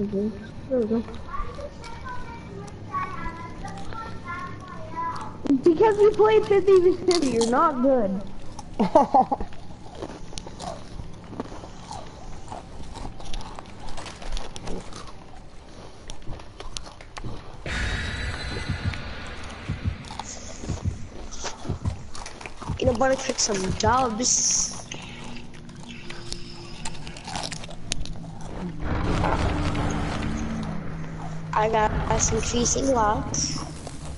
Okay. There we go. Because you played 50-50, you're not good. You know, better pick some dubs. I got some increasing locks.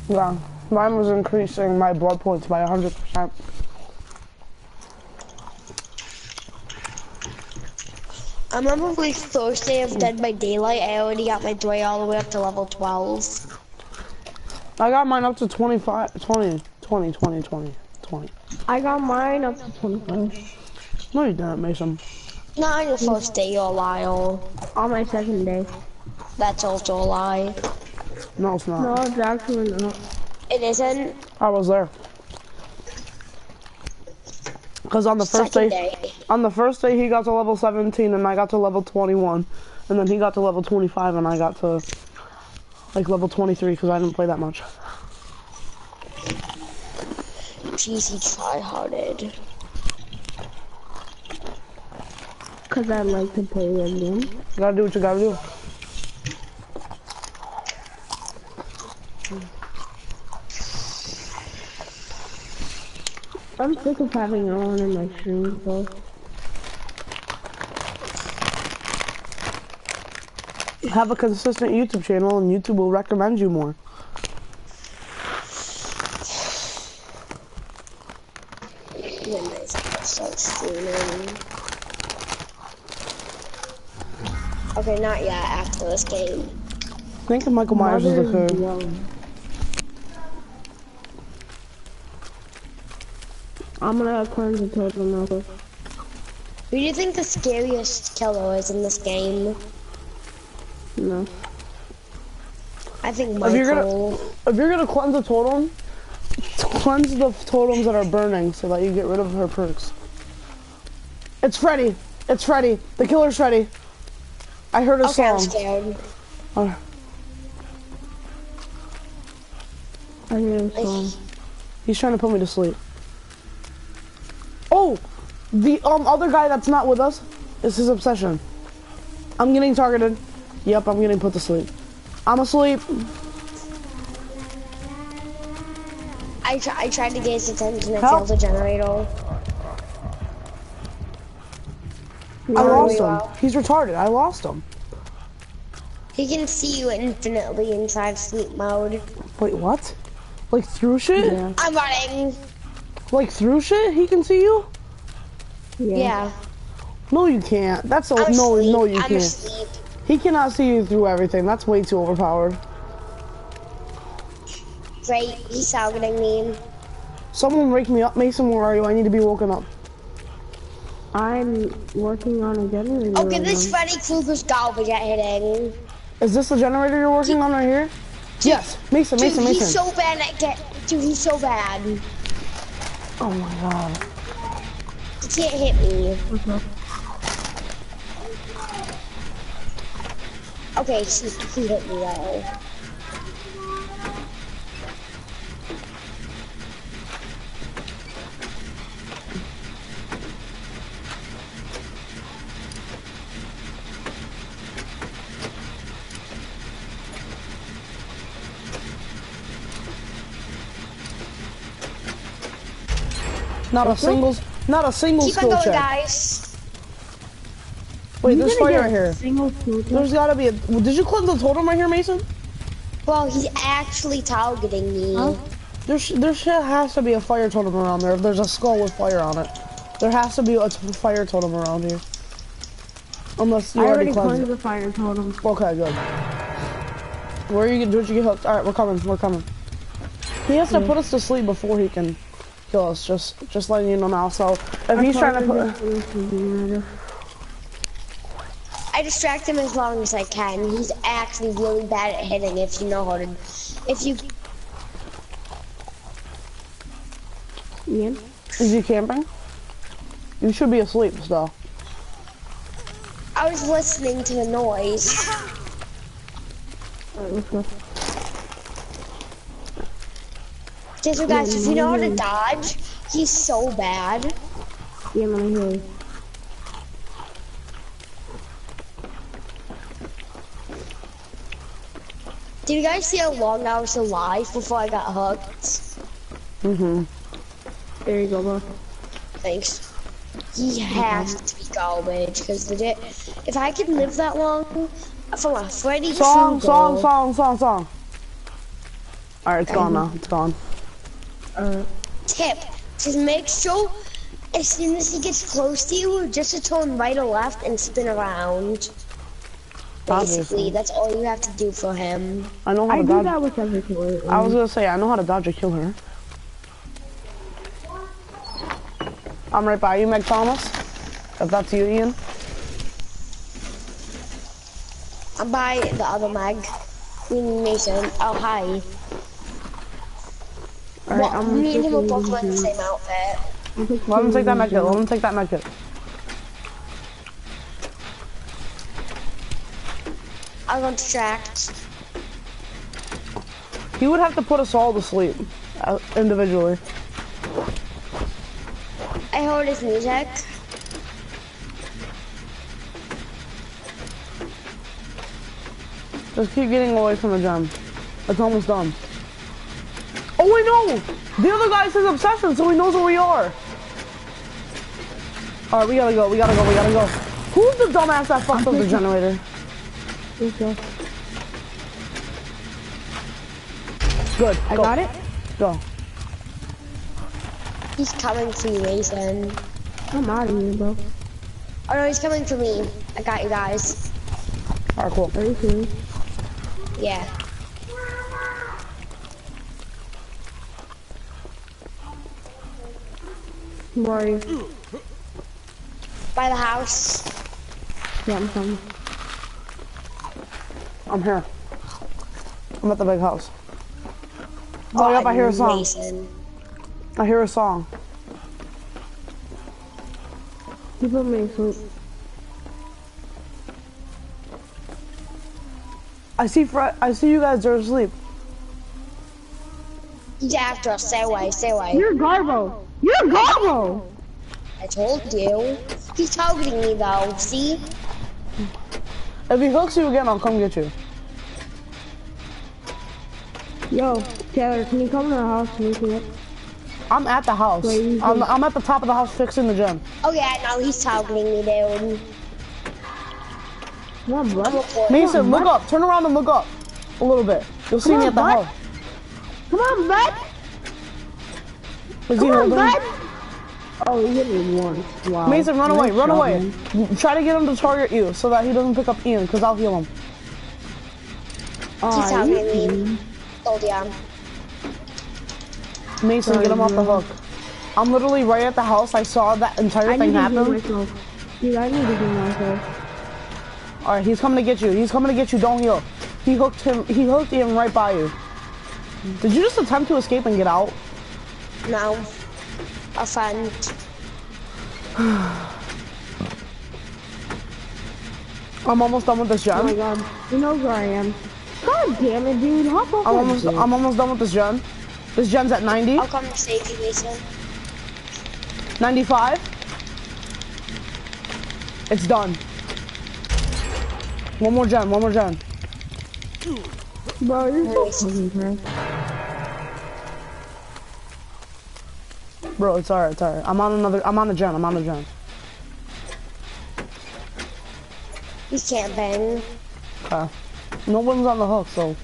Yeah, mine was increasing my blood points by 100%. I remember like Thursday of Dead by Daylight, I already got my Dre all the way up to level 12. I got mine up to 25, 20. I got mine up to 25. No, you didn't, Mason. Not on your first day, you're a liar. On my second day. That's also a lie. No, it's not. No, it's actually not. It isn't. I was there. Because on the first Second day, day. on the first day he got to level 17 and I got to level 21. And then he got to level 25 and I got to like level 23 because I didn't play that much. Jeez, he try-hearted. Because I like to play with them. You gotta do what you gotta do. I'm sick of having it on in my stream, so. Have a consistent YouTube channel and YouTube will recommend you more. When I start streaming. Okay, not yet, after this game. I think Michael Myers is the third. I'm gonna cleanse the total now. Who do you think the scariest killer is in this game? No. I think Michael. If you're gonna cleanse a totem, cleanse the totems that are burning so that you get rid of her perks. It's Freddy. It's Freddy. The killer's Freddy. I heard his I'm song. scared. I hear a song. He's trying to put me to sleep. Oh, the other guy that's not with us is his obsession. I'm getting targeted. Yep, I'm getting put to sleep. I'm asleep. I tried to get his attention and Help. kill the generator. I lost him. Well. He's retarded. I lost him. He can see you infinitely inside sleep mode. Wait, what? Like through shit? Yeah. I'm running. Like through shit? He can see you? Yeah. No, you can't. That's a I'm no. asleep. No, you I'm can't. asleep. He cannot see you through everything. That's way too overpowered. Great, he's targeting me. Someone wake me up, Mason. Where are you? I need to be woken up. I'm working on a generator. Okay, right this now. Freddy Krueger's garbage at hitting. Is this the generator you're working on right here? Yes, Mason. Dude, Mason. he's so bad at Dude, he's so bad. Oh my god. He can't hit me. Okay, he hit me though. Not a single Keep on skill going, check. guys. Wait, You're there's gonna fire get right here. Single totem. There's gotta be a. Did you cleanse the totem right here, Mason? Well, he's actually targeting me. Huh? There has to be a fire totem around there. If there's a skull with fire on it, there has to be a fire totem around here. Unless you I already already cleansed cleansed it. the fire totem. Okay, good. Where are you? Did you get hooked? All right, we're coming. We're coming. He has to put us to sleep before he can kill us. Just letting you know now. So if he's trying to put. I distract him as long as I can. He's actually really bad at hitting if you know how to. If you. Ian? Is he camping? You should be asleep still. I was listening to the noise. Alright, let's go. Okay, so guys, if you know how to dodge, he's so bad. Yeah, man, I hear you. Did you guys see how long I was alive before I got hooked? Mm-hmm. There you go, bro. Thanks. He has to be garbage, because legit, if I could live that long, from a Freddy Song. Krueger. Alright, it's gone now. It's gone. Tip, just make sure as soon as he gets close to you, just to turn right or left and spin around. Basically, Obviously. that's all you have to do for him. I know how I to do dodge. that with every killer. I was gonna say, I know how to dodge a killer. I'm right by you, Meg Thomas. If that's you, Ian. I'm by the other Meg. Mason. Oh, hi. Alright, Well, I'm me and him are taking both you wearing the to- same outfit. Let him take that medkit. Let him take that medkit. I got distracted. He would have to put us all to sleep individually. I heard his music. Just keep getting away from the gem. It's almost done. Oh, I know! The other guy's his obsession, so he knows where we are. Alright, we gotta go. Who's the dumbass that fucked up the generator? Okay. Good. I go. got it. Go. He's coming for you, Mason. I'm out of here, bro. Oh no, he's coming for me. I got you guys. Alright, cool. Are you serious? Yeah. Where are you? By the house. Yeah, I'm coming. I'm here. I'm at the big house. Oh, yep, I hear a song. Mason. I hear a song. You put me asleep. I see you guys are asleep. He's after us. Stay away, stay away. You're Garbo! You're Garbo! I told you. He's targeting me though, see? If he hooks you again, I'll come get you. Yo, Taylor, can you come to the house and wake me up? I'm at the house. Where you I'm at the top of the house fixing the gym. Oh yeah, no, he's targeting me, dude. Come on, I'm bud. recording. Mason, look up. Turn around and look up a little bit. You'll see Come me on, at the bud. house. Come on, bud! Is he Come on, holding? bud! Oh, he hit me once. Wow. Mason, run Nice away, run shot, away. man. Try to get him to target you so that he doesn't pick up Ian, because I'll heal him. Oh, He's targeting me. Told ya. Mason, Sorry, get him off the bro. hook. I'm literally right at the house. I saw that entire I thing need to heal happen. myself. Dude, I need to heal myself. Alright, he's coming to get you. He's coming to get you. Don't heal. He hooked him right by you. Did you just attempt to escape and get out? No. A friend. I'm almost done with this Oh my gen. god. He knows where I am. God damn it, dude. Hop off that shit. I'm almost done with this gen. This gen's at 90, I'll come to save you, Mason. 95. It's done. One more gen. Bro, you're so fucking trash. Bro, it's alright. I'm on a gen. He's camping. Okay. No one's on the hook, so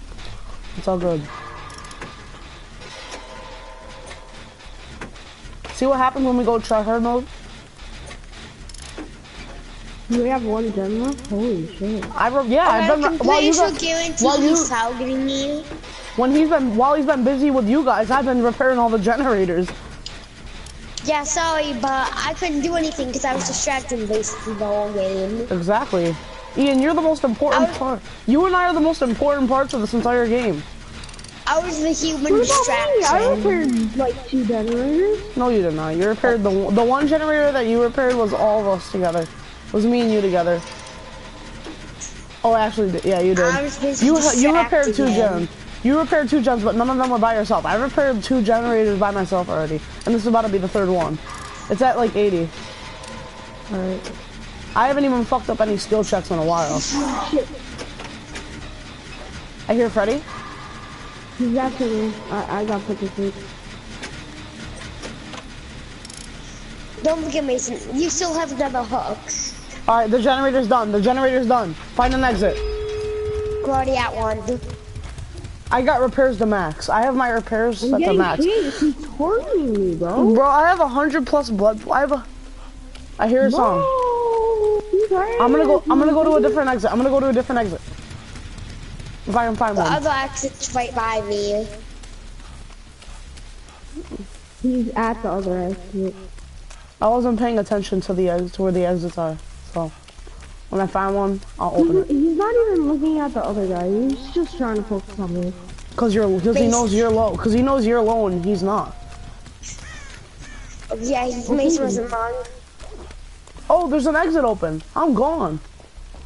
it's all good. See what happens when we go tryhard mode? Do we have one gen left? Holy shit. I've I'm been pretty sure guarantee he's targeting me. while he's been busy with you guys, I've been repairing all the generators. Yeah, sorry, but I couldn't do anything because I was distracted basically the whole game. Exactly. Ian, you're the most important part. You and I are the most important parts of this entire game. I was the human What about me? I distraction. repaired like 2 generators. No, you did not. You repaired the one generator that you repaired was all of us together. It was me and you together. Oh, actually, yeah, you did. I was busy You repaired 2 distracting him. gens. You repaired 2 gens, but none of them were by yourself. I repaired 2 generators by myself already, and this is about to be the 3rd one. It's at like 80. Alright. I haven't even fucked up any skill checks in a while. Shit. I hear Freddy. He's after me. I got put to sleep. Don't forget, Mason. You still have another hook. All right, the generator's done. The generator's done. Find an exit. We're already at one. I got repairs to max. I have my repairs set to max. He's torturing me, bro. Bro, I have 100+ blood. I hear a song. I'm gonna go to a different exit. I'm gonna go to a different exit. If I can find The one. other exit's right by me. He's at the other exit. I wasn't paying attention to the exit, to where the exits are. So when I find one, I'll open it. He's not even looking at the other guy. He's just trying to focus on me. Cause he knows you're low. Cause he knows you're low and he's not. Yeah, Mason wasn't wrong. Oh, there's an exit open. I'm gone.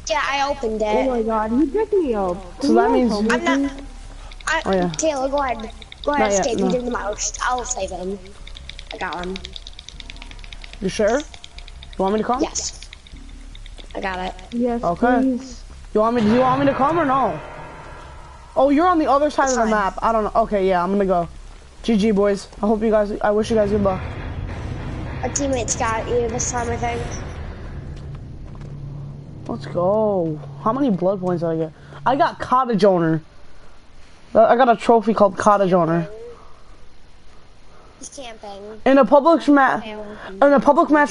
Yeah, I opened Oh it. my god, he picked me up. So that means I'm not. Oh, yeah. Taylor, go ahead. Go Not ahead, yet, escape. no. He did the mouse. I'll save him. I got him. You sure? You want me to come? Yes. I got it. Yes, Okay. please. Do you want me to come or no? Oh, you're on the other side of the fine. map. I don't know. Okay, yeah, I'm gonna go. GG, boys. I wish you guys good luck. Our teammates got you this time, I think. Let's go. How many blood points did I get? I got Cottage Owner. I got a trophy called Cottage Owner. He's camping. In a public match,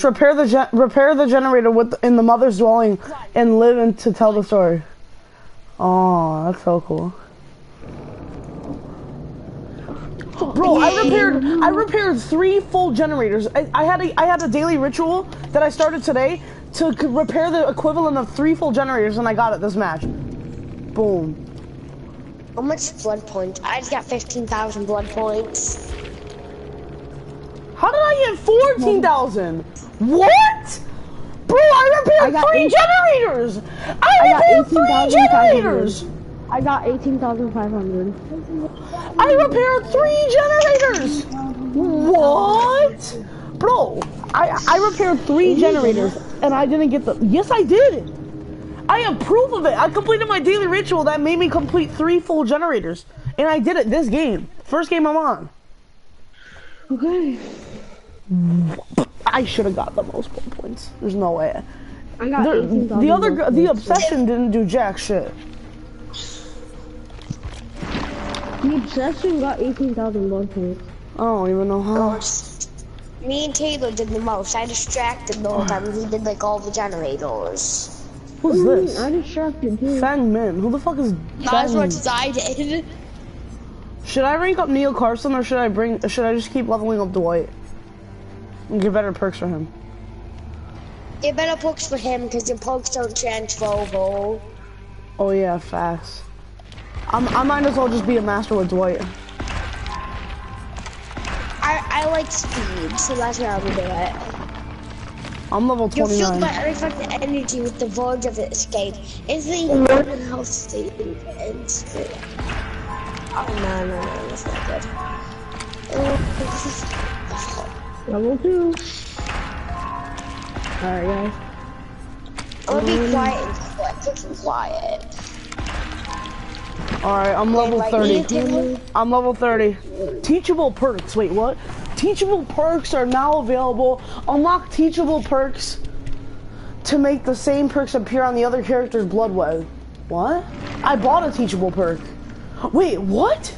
repair the generator in the mother's dwelling and live in to tell the story. Oh, that's so cool. Bro, I repaired 3 full generators. I had a daily ritual that I started today to repair the equivalent of 3 full generators, and I got it this match. Boom. How much blood points? I just got 15,000 blood points. How did I get 14,000? What? Bro, I repaired 3 generators! I repaired 3 generators! I got 18,500. I repaired 3 generators! What? Bro, I repaired 3 generators and I didn't get the... Yes, I did! I have proof of it! I completed my daily ritual that made me complete 3 full generators. And I did it this game. First game I'm on. Okay. I should have got the most blood points. There's no way. I got 18,000. The obsession didn't do jack shit. The obsession got 18,000 blood points. I don't even know how. Me and Taylor did the most. I distracted the whole time. He did like all the generators. Who's this? I distracted too. Fang Min. Who the fuck is Not as Fang? much as I did. Should I rank up Neil Carson or should I just keep leveling up Dwight? And get better perks for him. Get better perks for him because your perks don't transfer over. Oh yeah, fast. I might as well just be a master with Dwight. I like speed, so that's where I will do it. I'm level You'll feel 29. the unaffected energy with the verge of escape. Instantly more than health state and spirit. Oh no, that's not good. Level 2. Alright, guys. I'm gonna be quiet and quiet. Alright, I'm level Like 30. I'm level 30. Teachable perks. Wait, what? Teachable perks are now available. Unlock teachable perks to make the same perks appear on the other character's blood web. What? I bought a teachable perk. Wait, what?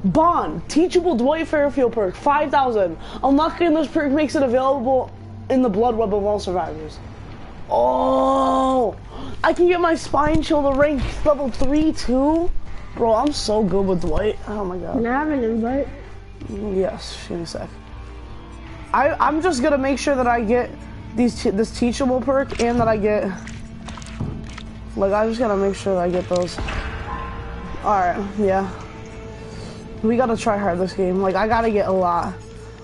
Bond. Teachable Dwight Fairfield perk. 5,000. Unlocking this perk makes it available in the blood web of all survivors. Oh! I can get my spine chill to rank level 3 too? Bro, I'm so good with Dwight. Oh my god. Can I have an invite? Yes, give me a sec. I'm just gonna make sure that I get this teachable perk and that I get... Like, I just gotta make sure that I get those. Alright, yeah. We gotta try hard this game. Like, I gotta get a lot.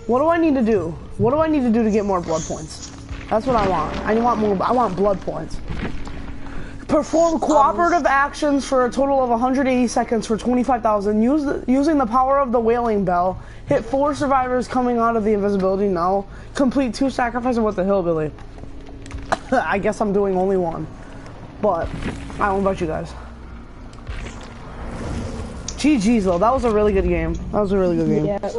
What do I need to do? What do I need to do to get more blood points? That's what I want. I want blood points. Perform cooperative actions for a total of 180 seconds for 25,000. Using the power of the wailing bell. Hit 4 survivors coming out of the invisibility now. Complete 2 sacrifices with the hillbilly. I guess I'm doing only 1. But I won't bet you guys. GG's though, that was a really good game. That was a really good game. Yeah.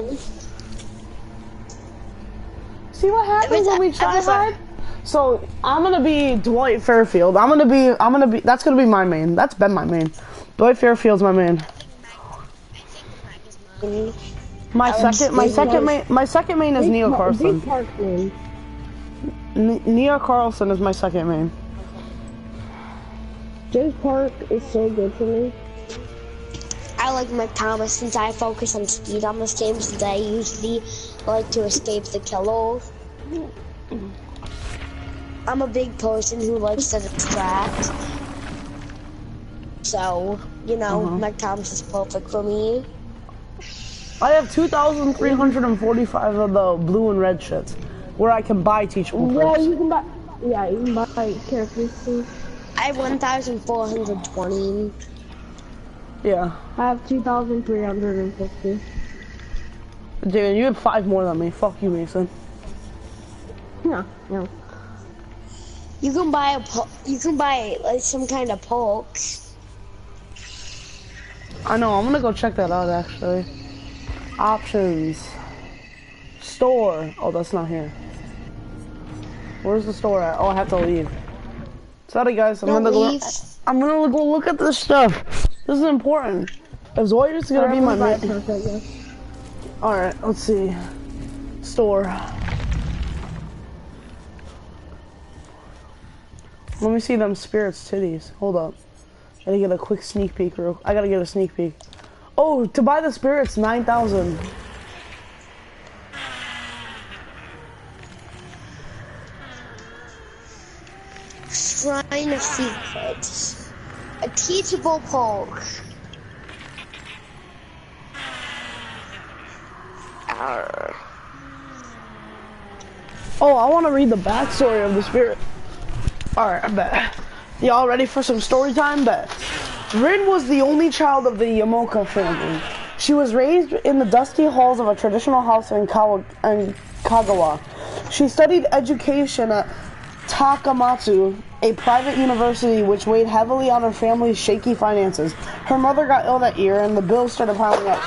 See what happens when we try hard? So I'm gonna be Dwight Fairfield. I'm gonna be that's gonna be my main. That's been my main. Dwight Fairfield's my main. My second main is Nia Carlson. Nia Carlson is my second main. James Park is so good for me. I like Mike Thomas since I focus on speed on this game, since I usually like to escape the kills. I'm a big person who likes to distract. So, you know, Mike Thomas is perfect for me. I have 2,345 of the blue and red shits where I can buy teachable perks. Yeah, you can buy. Yeah, you can buy characters too. I have 1,420. Yeah. I have 2,350. Dude, you have 5 more than me. Fuck you, Mason. Yeah, yeah. You can buy like some kind of pokes. I know, I'm gonna go check that out actually. Options. Store. Oh, that's not here. Where's the store at? Oh, I have to leave. Sorry guys, I'm gonna go look at this stuff. This is important. If Zoya is gonna be my main. Alright, let's see. Store. Let me see them spirits titties. Hold up. Gotta get a quick sneak peek. I gotta get a sneak peek. Oh, to buy the spirits, 9,000. Shrine of Secrets. A teachable poke. Arr. Oh, I want to read the backstory of the spirit. Alright, I bet. Y'all ready for some story time? Bet. Rin was the only child of the Yamoka family. She was raised in the dusty halls of a traditional house in Kagawa. She studied education at Takamatsu, a private university which weighed heavily on her family's shaky finances. Her mother got ill that year and the bills started piling up.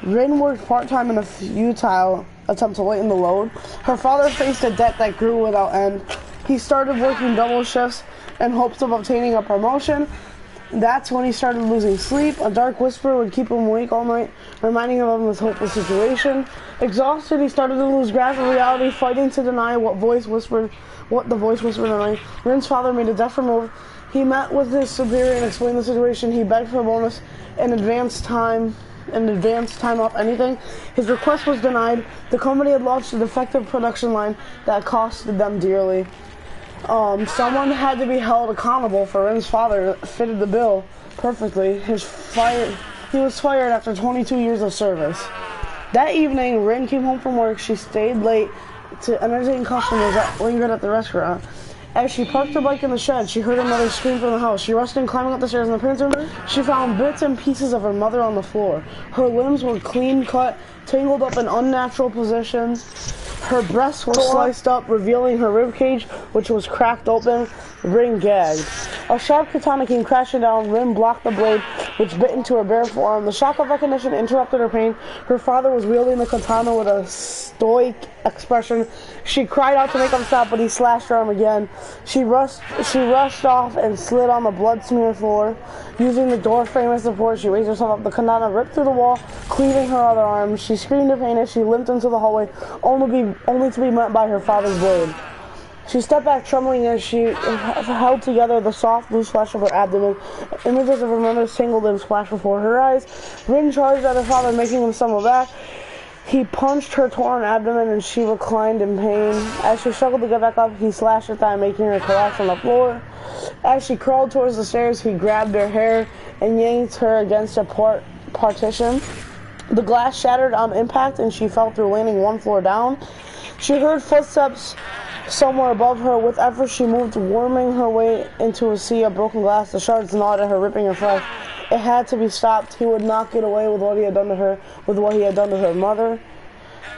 Rin worked part-time in a futile attempt to lighten the load. Her father faced a debt that grew without end. He started working double shifts in hopes of obtaining a promotion. That's when he started losing sleep. A dark whisper would keep him awake all night, reminding him of his hopeless situation. Exhausted, he started to lose grasp of reality, fighting to deny what the voice whispered in the night. Rin's father made a desperate move. He met with his superior and explained the situation. He begged for a bonus and advance time off anything. His request was denied. The company had launched a defective production line that costed them dearly. Someone had to be held accountable for Rin's father fitted the bill perfectly. He was fired after 22 years of service. That evening, Rin came home from work. She stayed late to entertain customers that lingered at the restaurant. As she parked her bike in the shed, she heard her mother scream from the house. She rushed in, climbing up the stairs in the parents' room. She found bits and pieces of her mother on the floor. Her limbs were clean cut, tangled up in unnatural positions. Her breasts were sliced up, revealing her ribcage, which was cracked open. Rin gagged. A sharp katana came crashing down. Rin blocked the blade, which bit into her bare forearm. The shock of recognition interrupted her pain. Her father was wielding the katana with a stoic expression. She cried out to make him stop, but he slashed her arm again. She rushed off and slid on the blood-smeared floor. Using the door frame as support, she raised herself up. The katana ripped through the wall, cleaving her other arm. She screamed in pain as she limped into the hallway, only to be met by her father's blade. She stepped back, trembling as she held together the soft blue flesh of her abdomen. Images of her mother's tangled limbs flashed before her eyes. Rin charged at her father, making him stumble back. He punched her torn abdomen and she reclined in pain. As she struggled to get back up, he slashed her thigh, making her collapse on the floor. As she crawled towards the stairs, he grabbed her hair and yanked her against a partition. The glass shattered on impact and she fell through, landing one floor down. She heard footsteps somewhere above her. With effort, she moved, worming her way into a sea of broken glass. The shards gnawed at her, ripping her flesh. It had to be stopped. He would not get away with what he had done to her, with what he had done to her mother.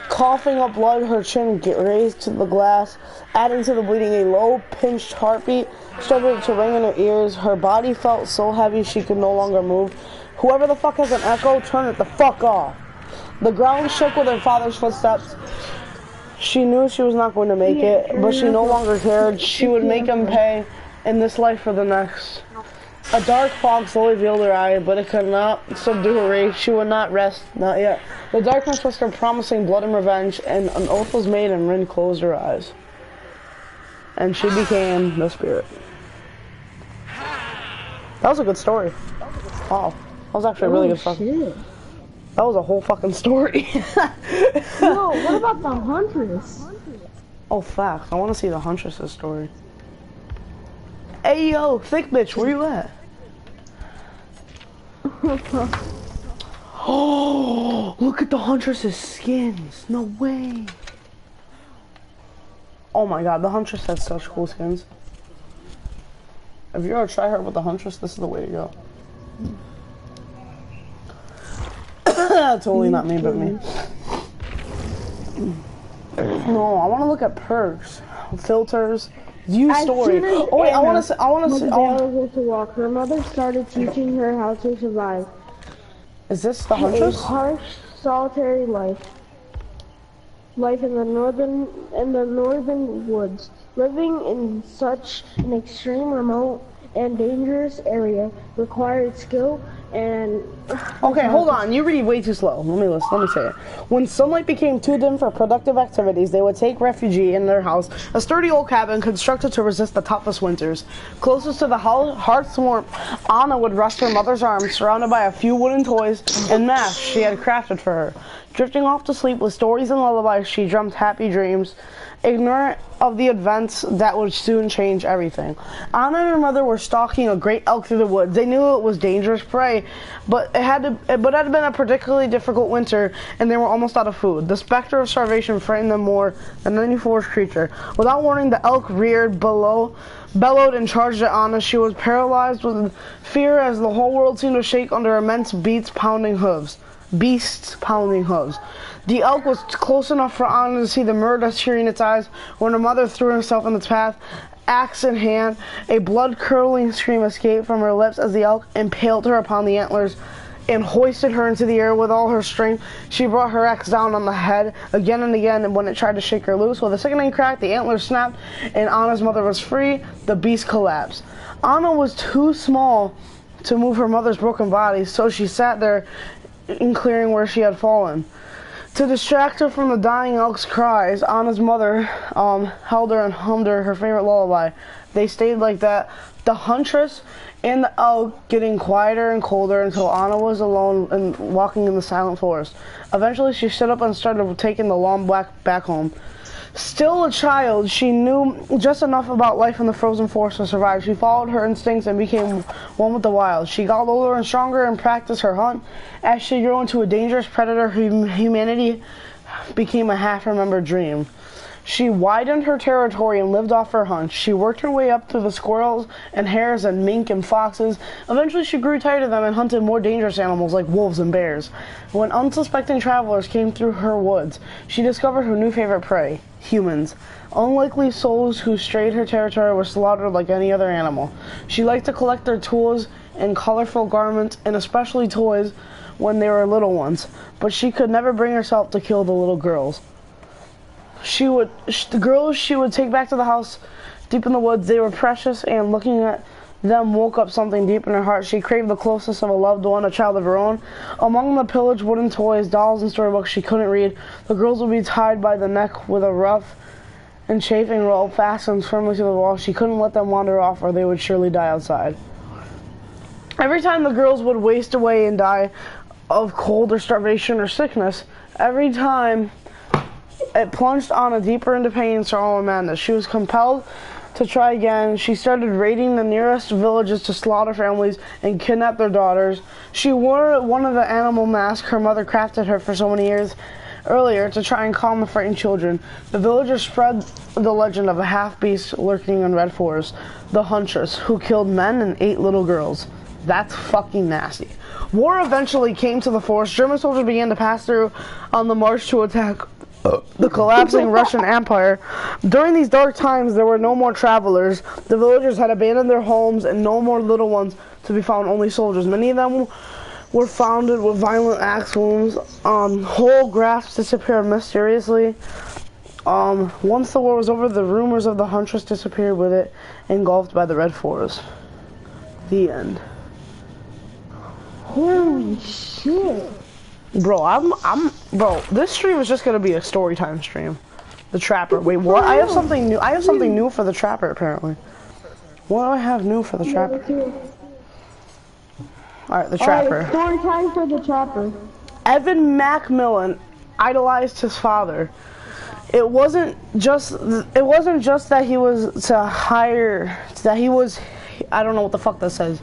Coughing up blood, her chin raised to the glass, adding to the bleeding. A low, pinched heartbeat started to ring in her ears. Her body felt so heavy she could no longer move. Whoever the fuck has an echo, turn it the fuck off. The ground shook with her father's footsteps. She knew she was not going to make it, but she no longer cared. She would make him pay in this life for the next. A dark fog slowly veiled her eye, but it could not subdue her rage. She would not rest, not yet. The darkness was her promising blood and revenge, and an oath was made, and Rin closed her eyes. And she became the spirit. That was a good story. Wow. That was actually a really good fucking... That was a whole fucking story. No, what about the Huntress? Oh, fuck. I want to see the Huntress's story. Hey, yo, thick bitch, where you at? Oh, look at the Huntress's skins. No way. Oh my god, the Huntress has such cool skins. If you ever try her with the Huntress, this is the way to go. Totally not me, but me. No, I want to look at perks, filters, view story. Oh wait, I want to see. Able to walk. Her mother started teaching her how to survive. Is this the Huntress? A harsh, solitary life in the northern woods. Living in such an extreme, remote, and dangerous area required skill and... Okay, hold on. You read way too slow. Let me say it. When sunlight became too dim for productive activities, they would take refuge in their house, a sturdy old cabin constructed to resist the toughest winters. Closest to the hearth's warmth, Anna would rest her mother's arms, surrounded by a few wooden toys and masks she had crafted for her. Drifting off to sleep with stories and lullabies, she dreamt happy dreams, ignorant of the events that would soon change everything. Anna and her mother were stalking a great elk through the woods. They knew it was dangerous prey, but it had been a particularly difficult winter, and they were almost out of food. The specter of starvation frightened them more than any forest creature. Without warning, the elk reared, bellowed, and charged at Anna. She was paralyzed with fear as the whole world seemed to shake under immense beasts pounding hooves. The elk was close enough for Anna to see the murder tearing its eyes when her mother threw herself in its path, axe in hand. A blood-curdling scream escaped from her lips as the elk impaled her upon the antlers and hoisted her into the air with all her strength. She brought her axe down on the head again and again, and when it tried to shake her loose, with a sickening crack, the antlers snapped, and Anna's mother was free. The beast collapsed. Anna was too small to move her mother's broken body, so she sat there in clearing where she had fallen. To distract her from the dying elk's cries, Anna's mother held her and hummed her favorite lullaby. They stayed like that, the Huntress and the elk getting quieter and colder until Anna was alone and walking in the silent forest. Eventually she stood up and started taking the long back home. Still a child, she knew just enough about life in the frozen forest to survive. She followed her instincts and became one with the wild. She got older and stronger and practiced her hunt. As she grew into a dangerous predator, humanity became a half-remembered dream. She widened her territory and lived off her hunts. She worked her way up through the squirrels and hares and mink and foxes. Eventually she grew tired of them and hunted more dangerous animals like wolves and bears. When unsuspecting travelers came through her woods, she discovered her new favorite prey, humans. Unlikely souls who strayed her territory were slaughtered like any other animal. She liked to collect their tools and colorful garments, and especially toys when they were little ones, but she could never bring herself to kill the little girls. The girls she would take back to the house deep in the woods, they were precious, and looking at them woke up something deep in her heart. She craved the closeness of a loved one, a child of her own. Among the pillaged wooden toys, dolls, and storybooks she couldn't read, the girls would be tied by the neck with a rough and chafing rope fastened firmly to the wall. She couldn't let them wander off, or they would surely die outside. Every time the girls would waste away and die of cold or starvation or sickness, every time it plunged Anna deeper into pain, sorrow, and madness. She was compelled to try again. She started raiding the nearest villages to slaughter families and kidnap their daughters. She wore one of the animal masks her mother crafted her for so many years Earlier, to try and calm the frightened children, the villagers spread the legend of a half-beast lurking in Red Forest, the Huntress, who killed men and 8 little girls. That's fucking nasty. War eventually came to the forest. German soldiers began to pass through on the march to attack the collapsing Russian Empire. During these dark times, there were no more travelers. The villagers had abandoned their homes and no more little ones to be found, only soldiers. Many of them were found with violent axe wounds. Whole grasps disappeared mysteriously. Once the war was over, the rumors of the Huntress disappeared with it, engulfed by the Red Forest. The end. Holy shit. Bro, bro, this stream is just gonna be a story time stream. The Trapper. Wait, what? I have something new. I have something new for the Trapper, apparently. What do I have new for the Trapper? Alright, the Trapper. Story time for the Trapper. Evan Macmillan idolized his father. It wasn't just that he was I don't know what the fuck that says.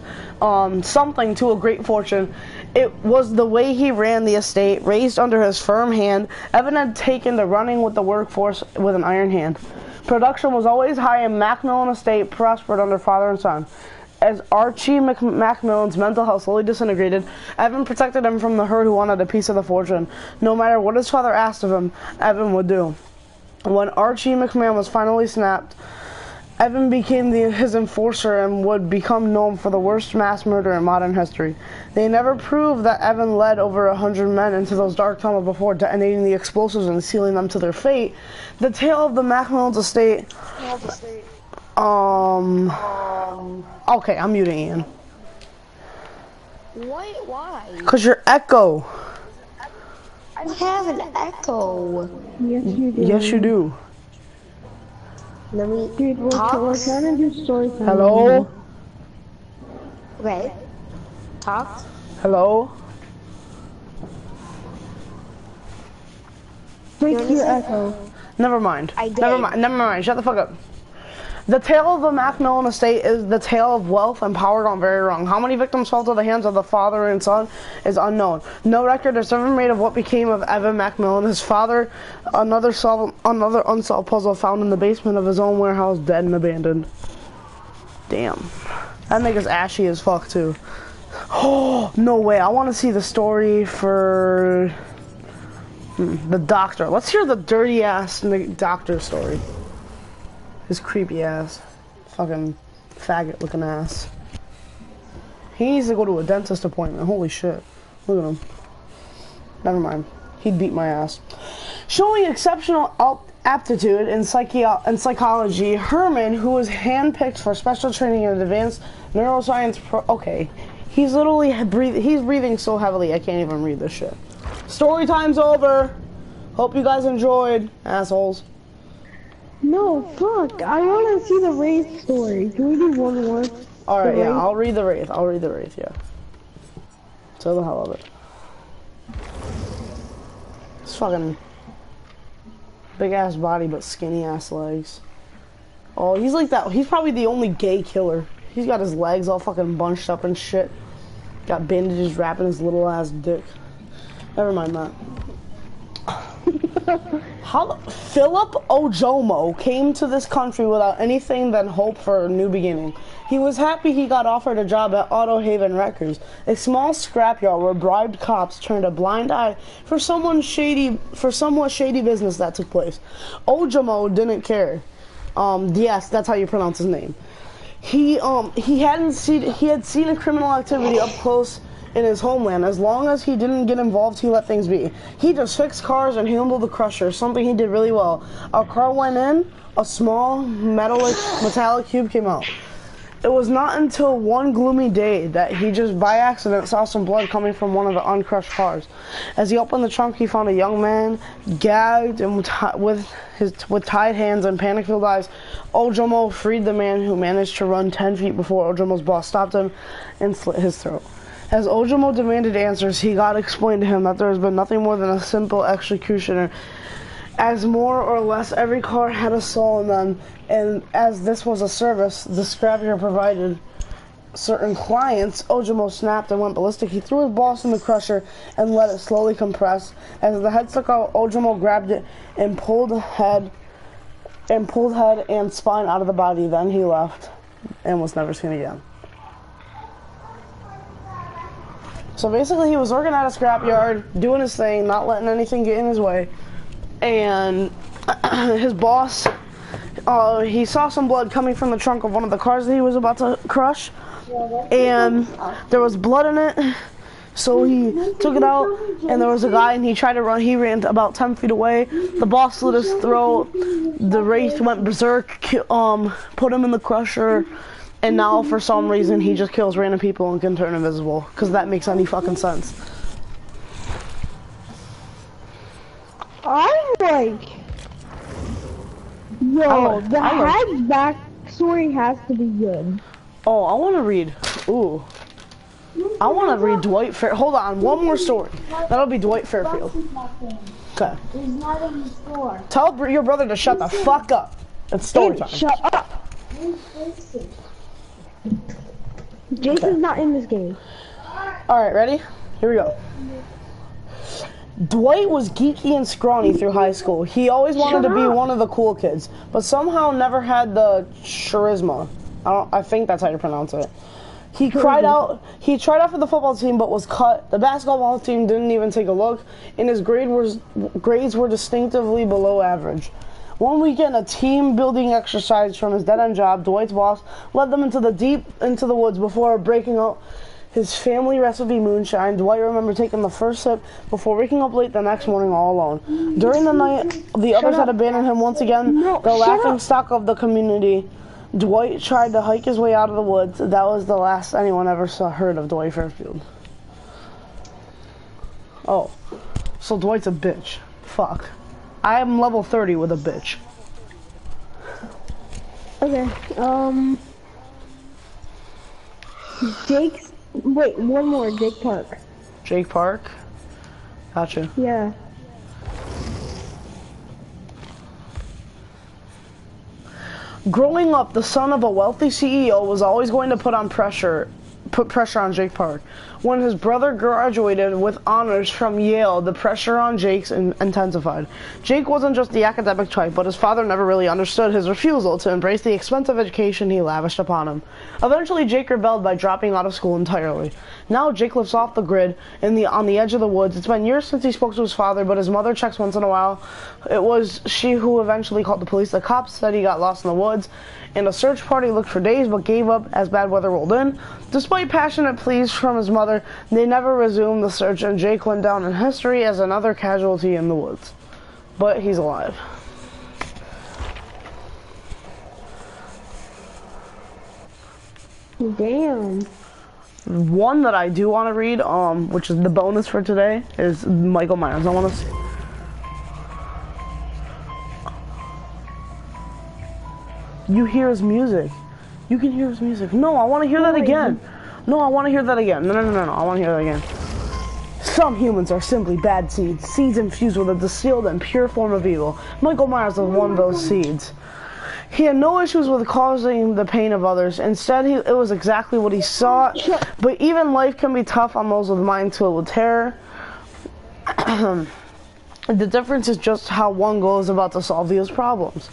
Something to a great fortune. It was the way he ran the estate, raised under his firm hand. Evan had taken to running with the workforce with an iron hand. Production was always high, and Macmillan estate prospered under father and son. As Archie Macmillan's mental health slowly disintegrated, Evan protected him from the herd who wanted a piece of the fortune. No matter what his father asked of him, Evan would do. When Archie McMahon was finally snapped, Evan became his enforcer and would become known for the worst mass murder in modern history. They never proved that Evan led over 100 men into those dark tunnels before detonating the explosives and sealing them to their fate. The tale of the Macmillan's estate. Okay, I'm muting Ian. Why? Cause your echo. I have an echo. Yes, you do. Yes, you do. Let me Dude, we're trying to do story time. Hello? Okay. Talk. Hello? Fix your echo. Never mind. I did. Never mind. Shut the fuck up. The tale of the Macmillan estate is the tale of wealth and power gone very wrong. How many victims fell to the hands of the father and son is unknown. No record is ever made of what became of Evan Macmillan. His father, another unsolved puzzle found in the basement of his own warehouse, dead and abandoned. Damn. That nigga's ashy as fuck too. Oh, no way. I want to see the story for the doctor. Let's hear the dirty ass doctor story. His creepy ass. Fucking faggot looking ass. He needs to go to a dentist appointment. Holy shit. Look at him. Never mind. He'd beat my ass. Showing exceptional aptitude in psychology, Herman, who was handpicked for special training in advanced neuroscience okay. He's literally breathing so heavily I can't even read this shit. Story time's over. Hope you guys enjoyed, assholes. No, fuck. I want to see the Wraith story. Can we do one more? Alright, yeah, I'll read the Wraith, yeah. So the hell of it. It's fucking big ass body but skinny ass legs. Oh, he's like that. He's probably the only gay killer. He's got his legs all fucking bunched up and shit. Got bandages wrapping his little ass dick. Never mind that. Philip Ojomo came to this country without anything than hope for a new beginning. He was happy he got offered a job at Auto Haven Records, a small scrapyard where bribed cops turned a blind eye for somewhat shady business that took place. Ojomo didn't care. Yes, that's how you pronounce his name. He had seen a criminal activity up close in his homeland. As long as he didn't get involved, he let things be. He just fixed cars and handled the crusher, something he did really well. A car went in, a small metallic cube came out. It was not until one gloomy day that he just by accident saw some blood coming from one of the uncrushed cars. As he opened the trunk, he found a young man gagged and with tied hands and panic-filled eyes. Ojomo freed the man, who managed to run 10 feet before Ojomo's boss stopped him and slit his throat. As Ojomo demanded answers, he got explained to him that there has been nothing more than a simple executioner, as more or less every car had a soul in them, and as this was a service the scrapyard provided certain clients, Ojimo snapped and went ballistic. He threw his boss in the crusher and let it slowly compress. As the head stuck out, Ojimo grabbed it and pulled head and spine out of the body. Then he left and was never seen again. So basically he was working at a scrapyard, doing his thing, not letting anything get in his way. And his boss, he saw some blood coming from the trunk of one of the cars that he was about to crush. And there was blood in it. So he took it out, and there was a guy, and he tried to run. He ran about 10 feet away. The boss slit his throat. The wraith went berserk, put him in the crusher. And now, for some reason, he just kills random people and can turn invisible. Because that makes any fucking sense. I'm like... Yo, the head backstory has to be good. Oh, I want to read... Ooh. I want to read Dwight Fairfield. Hold on, one more story. That'll be Dwight Fairfield. Okay. He's not in the store. Tell your brother to shut the fuck up. It's story time. Shut up! Jason's not in this game. Alright, ready? Here we go. Dwight was geeky and scrawny through high school. He always wanted to be one of the cool kids, but somehow never had the charisma. I think that's how you pronounce it. He tried out for the football team but was cut. The basketball team didn't even take a look, and his grades were distinctively below average. One weekend, a team-building exercise from his dead-end job, Dwight's boss led them deep into the woods before breaking out his family recipe moonshine. Dwight remembered taking the first sip before waking up late the next morning all alone. During the night, the others had abandoned him once again, the laughingstock of the community. Dwight tried to hike his way out of the woods. That was the last anyone ever heard of Dwight Fairfield. Oh, so Dwight's a bitch. Fuck. I am level 30 with a bitch. Okay, wait, one more, Jake Park. Jake Park? Gotcha. Yeah. Growing up, the son of a wealthy CEO was always going to put pressure on Jake Park. When his brother graduated with honors from Yale, the pressure on Jake intensified. Jake wasn't just the academic type, but his father never really understood his refusal to embrace the expensive education he lavished upon him. Eventually, Jake rebelled by dropping out of school entirely. Now, Jake lives off the grid on the edge of the woods. It's been years since he spoke to his father, but his mother checks once in a while. It was she who eventually called the police. The cops said he got lost in the woods, and a search party looked for days but gave up as bad weather rolled in. Despite passionate pleas from his mother, they never resumed the search, and Jake went down in history as another casualty in the woods. But he's alive. Damn. One that I do want to read, which is the bonus for today, is Michael Myers. I want to see. You hear his music. You can hear his music. No, I want to hear that again. No, I want to hear that again. No, I want to hear that again. Some humans are simply bad seeds. Seeds infused with a distilled and pure form of evil. Michael Myers was one of those seeds. He had no issues with causing the pain of others. Instead, it was exactly what he sought. But even life can be tough on those with minds filled with terror. The difference is just how one goes about to solve these problems.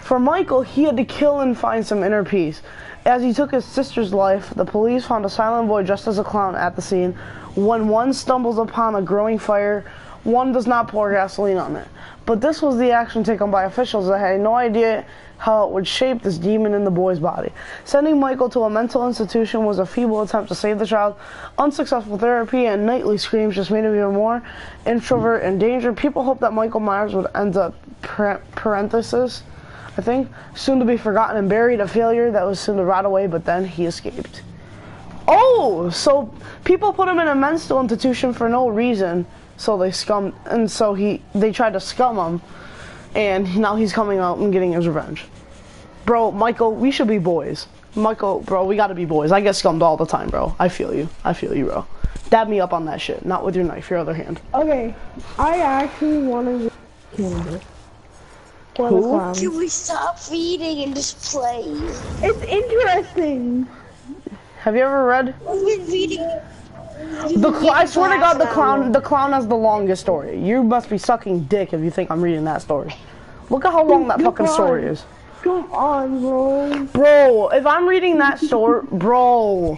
For Michael, he had to kill and find some inner peace. As he took his sister's life, the police found a silent boy dressed as a clown at the scene. When one stumbles upon a growing fire, one does not pour gasoline on it. But this was the action taken by officials that had no idea how it would shape this demon in the boy's body. Sending Michael to a mental institution was a feeble attempt to save the child. Unsuccessful therapy and nightly screams just made him even more introvert and dangerous. People hoped that Michael Myers would end up I think, soon to be forgotten and buried, a failure that was soon to rot away, but then he escaped. Oh, so people put him in a mental institution for no reason, so they tried to scum him, and now he's coming out and getting his revenge. Bro, Michael, we should be boys. Michael, bro, we gotta be boys. I get scummed all the time, bro. I feel you, bro. Dab me up on that shit, not with your knife, your other hand. Okay, I actually want to get cannabis. Who? Can we stop feeding and just play? It's interesting. Have you ever read? I've been reading. I swear to God, the clown has the longest story. You must be sucking dick if you think I'm reading that story. Look at how long that fucking story is. Come on, bro. Bro, if I'm reading that story, bro.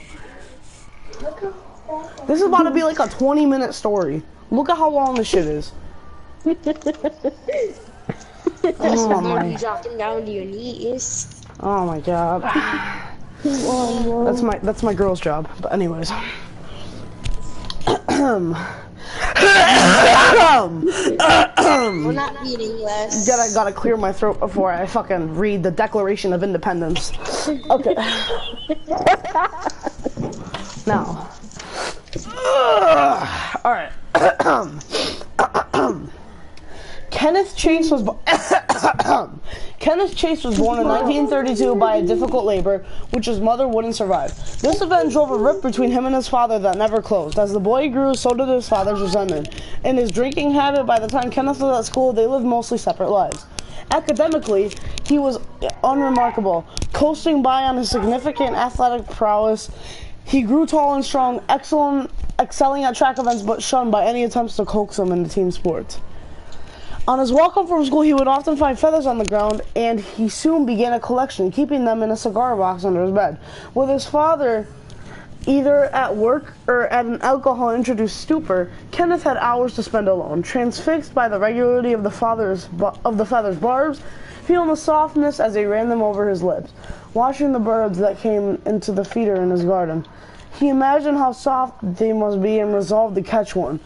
This is about to be like a 20-minute story. Look at how long this shit is. Oh my. Dropping down to your knees. Oh my God. That's my girl's job. But anyways. We're not reading this. Gotta clear my throat before I fucking read the Declaration of Independence. Okay. Now. Alright. Kenneth Chase was born in 1932 by a difficult labor, which his mother wouldn't survive. This event drove a rift between him and his father that never closed. As the boy grew, so did his father's resentment. In his drinking habit, by the time Kenneth was at school, they lived mostly separate lives. Academically, he was unremarkable, coasting by on his significant athletic prowess. He grew tall and strong, excelling at track events, but shunned by any attempts to coax him into team sports. On his walk home from school, he would often find feathers on the ground, and he soon began a collection, keeping them in a cigar box under his bed. With his father either at work or at an alcohol-induced stupor, Kenneth had hours to spend alone, transfixed by the regularity of the feather's barbs, feeling the softness as he ran them over his lips, watching the birds that came into the feeder in his garden. He imagined how soft they must be and resolved to catch one.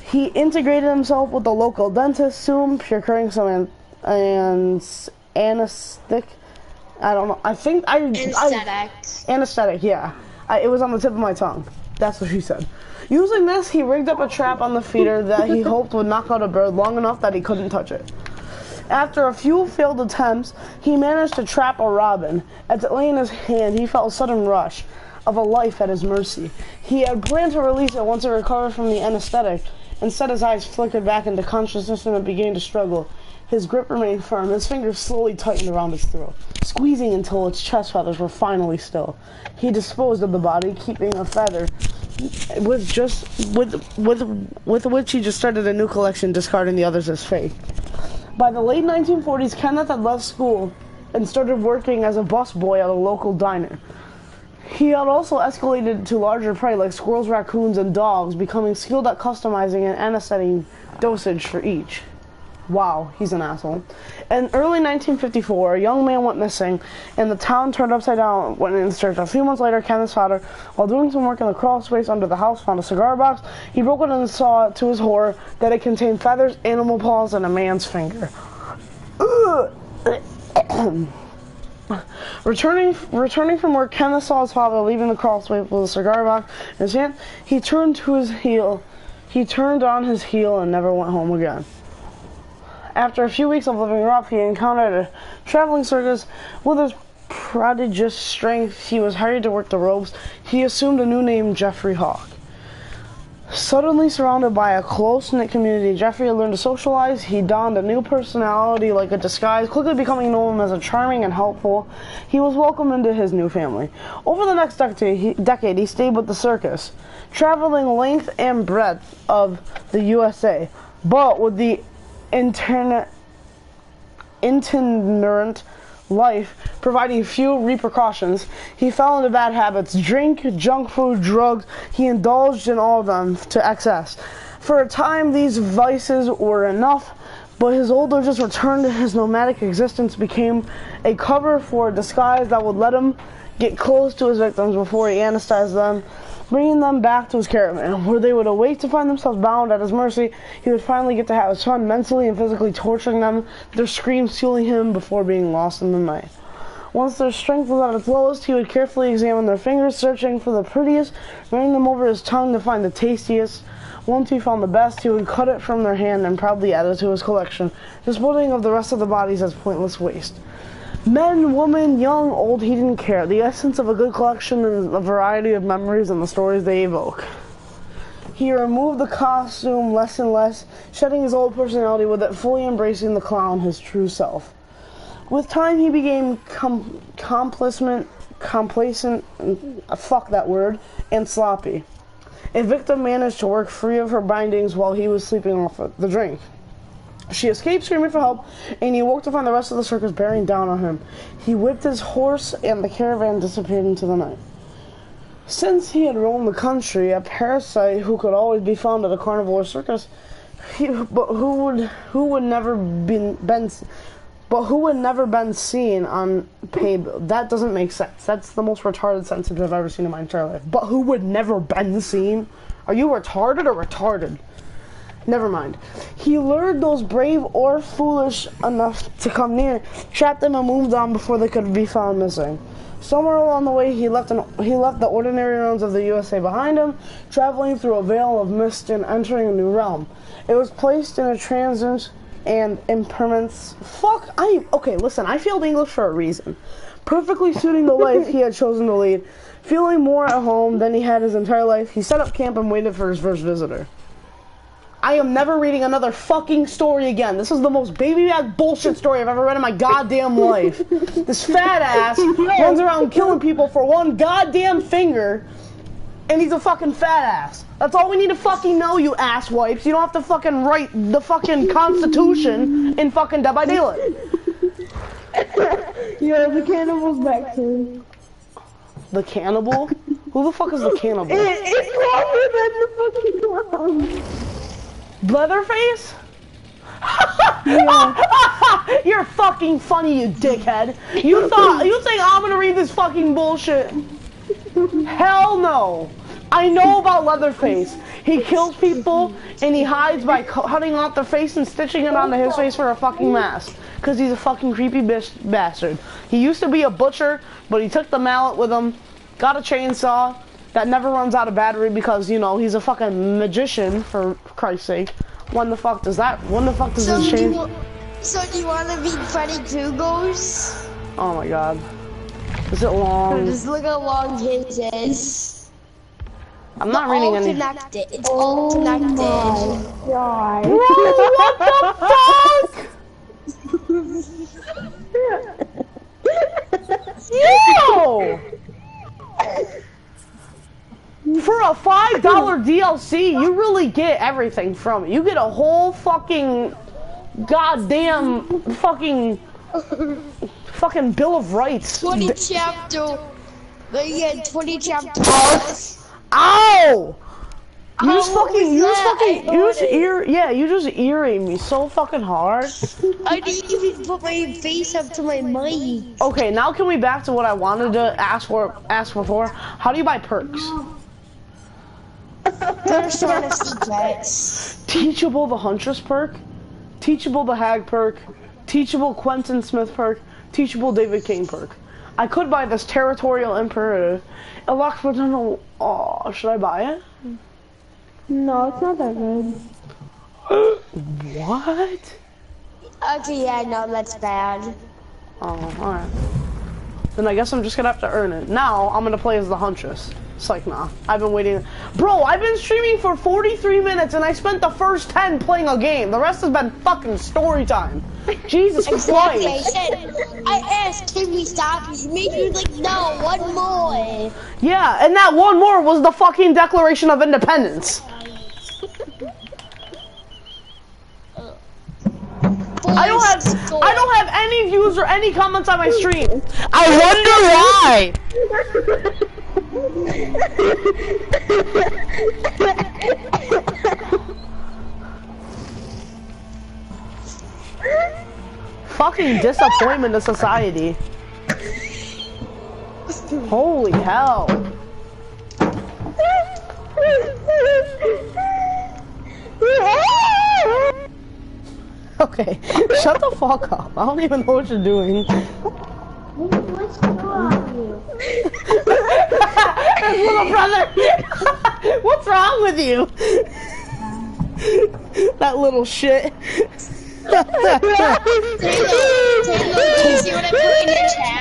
He integrated himself with the local dentist, soon procuring some anesthetic. I don't know. I think anesthetic, yeah. It was on the tip of my tongue. That's what she said. Using this, he rigged up a trap on the feeder that he hoped would knock out a bird long enough that he couldn't touch it. After a few failed attempts, he managed to trap a robin. As it lay in his hand, he felt a sudden rush of a life at his mercy. He had planned to release it once it recovered from the anesthetic. Instead, his eyes flickered back into consciousness and it began to struggle. His grip remained firm. His fingers slowly tightened around its throat, squeezing until its chest feathers were finally still. He disposed of the body, keeping a feather with which he just started a new collection, discarding the others as fake. By the late 1940s, Kenneth had left school and started working as a busboy at a local diner. He had also escalated to larger prey like squirrels, raccoons, and dogs, becoming skilled at customizing an anesthetic dosage for each. Wow, he's an asshole. In early 1954, a young man went missing, and the town turned upside down when in search. A few months later, Kenneth's father, while doing some work in the crawl space under the house, found a cigar box. He broke it and saw, to his horror, that it contained feathers, animal paws, and a man's finger. Returning from work, Kenneth saw his father leaving the crawl space with a cigar box in his hand. He turned on his heel and never went home again. After a few weeks of living rough, he encountered a traveling circus. With his prodigious strength, he was hired to work the ropes. He assumed a new name, Jeffrey Hawk. Suddenly surrounded by a close-knit community, Jeffrey had learned to socialize. He donned a new personality like a disguise, quickly becoming known as a charming and helpful. He was welcomed into his new family. Over the next decade, he stayed with the circus, traveling length and breadth of the USA, but with the itinerant life providing few repercussions. He fell into bad habits: drink, junk food, drugs. He indulged in all of them to excess. For a time, these vices were enough, but his old urges returned. His nomadic existence became a cover for a disguise that would let him get close to his victims before he anesthetized them, bringing them back to his caravan, where they would awake to find themselves bound at his mercy. He would finally get to have his fun, mentally and physically torturing them, their screams fueling him before being lost in the night. Once their strength was at its lowest, he would carefully examine their fingers, searching for the prettiest, running them over his tongue to find the tastiest. Once he found the best, he would cut it from their hand and proudly add it to his collection, disposing of the rest of the bodies as pointless waste. Men, women, young, old, he didn't care. The essence of a good collection is a variety of memories and the stories they evoke. He removed the costume less and less, shedding his old personality with it, fully embracing the clown, his true self. With time, he became complacent complacent, fuck that word, and sloppy. A victim managed to work free of her bindings while he was sleeping off the drink. She escaped screaming for help, and he woke to find the rest of the circus bearing down on him. He whipped his horse, and the caravan disappeared into the night. Since he had roamed the country, a parasite who could always be found at a carnival or circus, who would never been seen on pay. That doesn't make sense. That's the most retarded sentence I've ever seen in my entire life. But who would never been seen? Are you retarded or retarded? Never mind. He lured those brave or foolish enough to come near, trapped them, and moved on before they could be found missing. Somewhere along the way, he left the ordinary roads of the USA behind him, traveling through a veil of mist and entering a new realm. It was placed in a transit and impermanence. Okay, listen, I failed English for a reason. Perfectly suiting the life he had chosen to lead. Feeling more at home than he had his entire life, he set up camp and waited for his first visitor. I am never reading another fucking story again. This is the most baby-back bullshit story I've ever read in my goddamn life. This fat ass runs around killing people for one goddamn finger, and he's a fucking fat ass. That's all we need to fucking know, you ass wipes. You don't have to fucking write the fucking Constitution in fucking Dead by Daylight. Yeah, the cannibal's back too. The cannibal? Who the fuck is the cannibal? It's longer than the fucking clown. Leatherface? Yeah. You're fucking funny, you dickhead. You think I'm gonna read this fucking bullshit? Hell no. I know about Leatherface. He kills people and he hides by cutting off their face and stitching it onto his face for a fucking mask. Cause he's a fucking creepy bastard. He used to be a butcher, but he took the mallet with him, got a chainsaw that never runs out of battery because, you know, he's a fucking magician, for Christ's sake. When the fuck does this change? So do you want to be Freddy Krueger's? Oh my god. Is it long? Just look how long his is. I'm not reading any. Connected. It's all connected. God. Bro, what the fuck? Yo! For a $5 DLC, you really get everything from it. You get a whole fucking goddamn fucking Bill of Rights. 20 chapter. Yeah, 20 chapters. Ow! You just earring me so fucking hard. I didn't even put my face up to my mic. Okay, now can we back to what I wanted to ask before? How do you buy perks? First one of secrets. Teachable the Huntress perk, Teachable the Hag perk, Teachable Quentin Smith perk, Teachable David Kane perk. I could buy this Territorial Imperative. It locks potential. Oh, should I buy it? No, it's not that good. What? Okay, yeah, no, that's bad. Oh, alright. Then I guess I'm just gonna have to earn it. Now, I'm gonna play as the Huntress. It's like, nah, I've been waiting. Bro, I've been streaming for 43 minutes and I spent the first 10 playing a game. The rest has been fucking story time. Jesus Exactly, Christ. I asked, can we stop? You made me like, no, one more. Yeah, and that one more was the fucking Declaration of Independence. I don't have any views or any comments on my stream. I wonder why. Fucking disappointment to society. Holy hell. Okay, shut the fuck up. I don't even know what you're doing. What's wrong with Little brother! What's wrong with you? That little shit. Taylor, do you see what I put in your chat?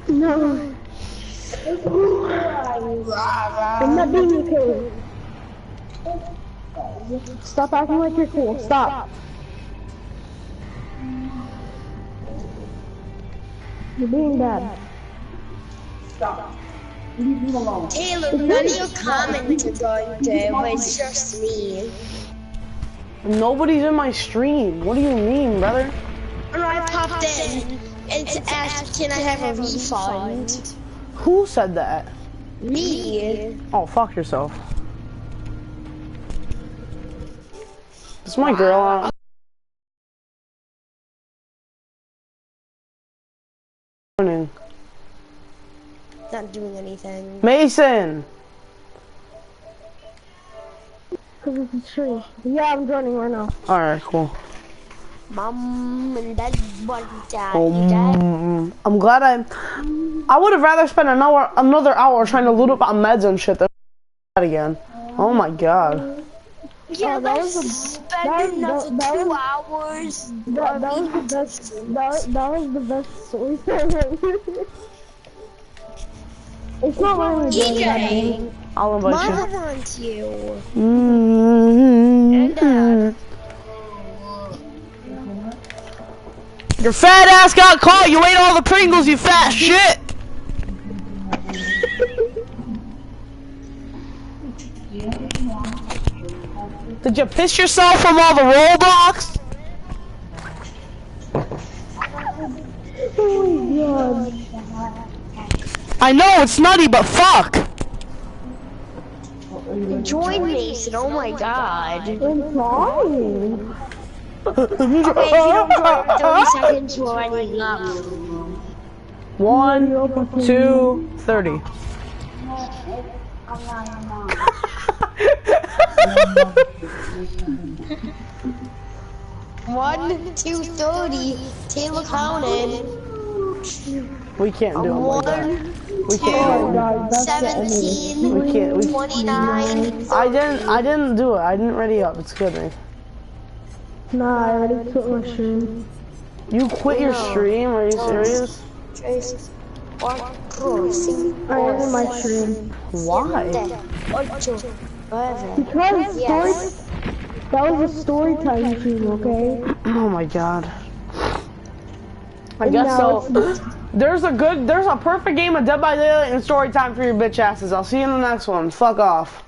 No. I'm not being cool. Stop acting like you're cool. Stop. You're being bad. Taylor, none of your comments are going to, but it's just me. Nobody's in my stream. What do you mean, brother? And I popped in and asked, can I have a refund? Who said that? Me. Oh, fuck yourself. It's my girl. Morning. Not doing anything. Mason! Cause it's a tree. Yeah, I'm joining right now. Alright, cool. Mom and dad, I'm glad I would have rather spent another hour trying to loot up on meds and shit than that again. Oh my god. Yeah, let's spend another 2 hours. That was the best. That was the best story. It's not really good. DJ, I'll invite you. Mama wants you. And Dad. Your fat ass got caught. You ate all the Pringles, you fat shit. Did you piss yourself from all the Roblox? Oh my god. I know it's nutty, but fuck. Join Mason, oh my god. I'm fine. Okay, if you don't join in 30 seconds, we're running up. 1, 2, 30. One, 2, 30. Taylor counted. We can't do it like that. We can't. Oh god, that's the enemy. 17. We can't. 29. I didn't do it. I didn't ready up. It's good, man. Nah, I already quit my stream. You quit your stream? Are you serious? I ended my stream. Why? Because story, that was a story time stream, okay? Oh my god. I guess so. There's a perfect game of Dead by Daylight and story time for your bitch asses. I'll see you in the next one. Fuck off.